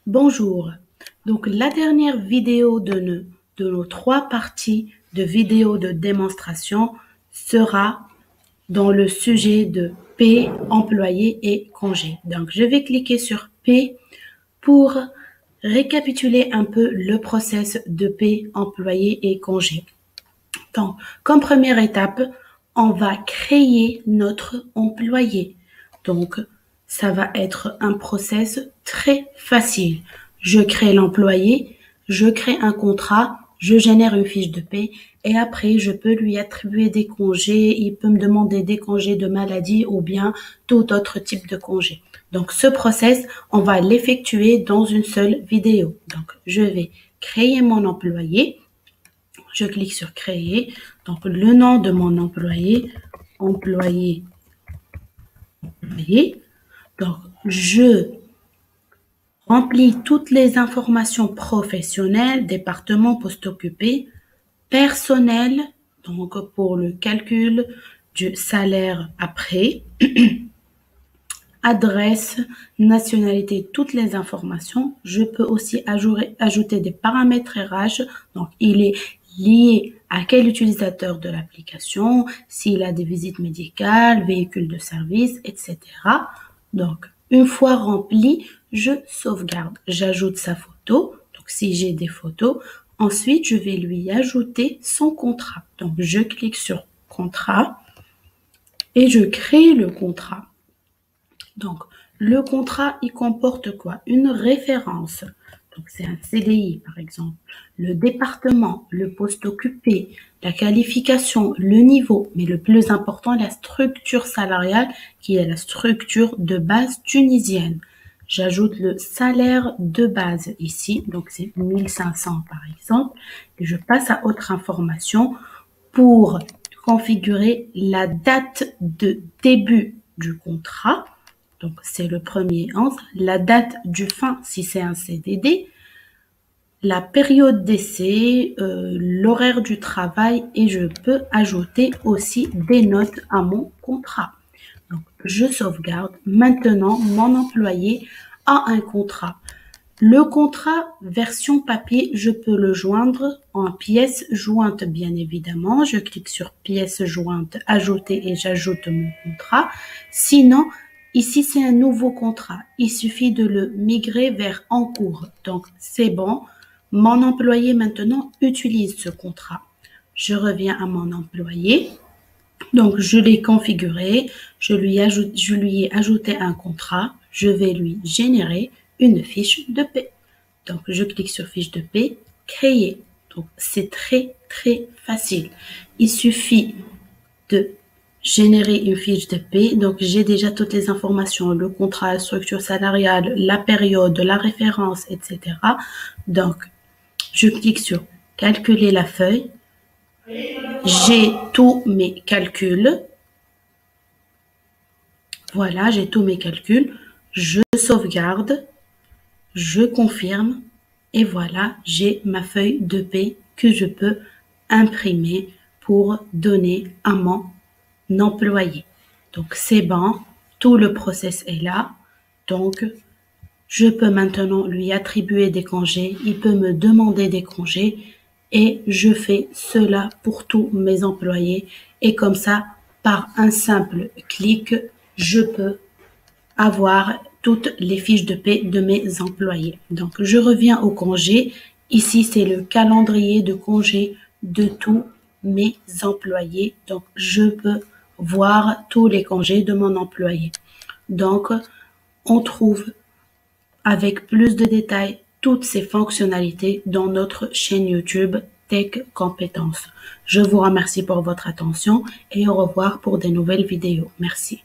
Bonjour. Donc, la dernière vidéo de nos 3 parties de vidéo de démonstration sera dans le sujet de paie, employé et congé. Donc, je vais cliquer sur paie pour récapituler un peu le process de paie, employé et congé. Donc, comme première étape, on va créer notre employé. Donc, ça va être un process très facile. Je crée l'employé, je crée un contrat, je génère une fiche de paie et après, je peux lui attribuer des congés. Il peut me demander des congés de maladie ou bien tout autre type de congé. Donc, ce process, on va l'effectuer dans une seule vidéo. Donc, je vais créer mon employé. Je clique sur créer. Donc, le nom de mon employé, employé. Donc, je remplis toutes les informations professionnelles, département, poste occupé, personnel, donc pour le calcul du salaire après, adresse, nationalité, toutes les informations. Je peux aussi ajouter des paramètres RH. Donc, il est lié à quel utilisateur de l'application, s'il a des visites médicales, véhicules de service, etc. Donc, une fois rempli, je sauvegarde. J'ajoute sa photo. Donc, si j'ai des photos, ensuite, je vais lui ajouter son contrat. Donc, je clique sur contrat et je crée le contrat. Donc, le contrat, il comporte quoi? Une référence. Donc, c'est un CDI, par exemple. Le département, le poste occupé, la qualification, le niveau, mais le plus important, la structure salariale, qui est la structure de base tunisienne. J'ajoute le salaire de base ici, donc c'est 1500 par exemple, et je passe à autre information pour configurer la date de début du contrat. Donc, c'est le 1er 11, la date du fin si c'est un CDD, la période d'essai, l'horaire du travail et je peux ajouter aussi des notes à mon contrat. Donc, je sauvegarde. Maintenant, mon employé a un contrat. Le contrat version papier, je peux le joindre en pièce jointe, bien évidemment. Je clique sur pièce jointe, ajouter et j'ajoute mon contrat. Sinon, ici, c'est un nouveau contrat. Il suffit de le migrer vers en cours. Donc, c'est bon. Mon employé maintenant utilise ce contrat. Je reviens à mon employé. Donc, je l'ai configuré. Je lui ai ajouté un contrat. Je vais lui générer une fiche de paie. Donc, je clique sur fiche de paie, créer. Donc, c'est très, très facile. Il suffit de générer une fiche de paie. Donc, j'ai déjà toutes les informations, le contrat, la structure salariale, la période, la référence, etc. Donc, je clique sur calculer la feuille. J'ai tous mes calculs. Voilà, j'ai tous mes calculs. Je sauvegarde. Je confirme et voilà, j'ai ma feuille de paie que je peux imprimer pour donner à mon employé. Donc, c'est bon, tout le process est là. Donc, je peux maintenant lui attribuer des congés, il peut me demander des congés et je fais cela pour tous mes employés. Et comme ça, par un simple clic, je peux avoir toutes les fiches de paie de mes employés. Donc, je reviens au congé. Ici, c'est le calendrier de congé de tous mes employés. Donc, je peux voir tous les congés de mon employé. Donc, on trouve avec plus de détails toutes ces fonctionnalités dans notre chaîne YouTube Tech Compétences. Je vous remercie pour votre attention et au revoir pour de nouvelles vidéos. Merci.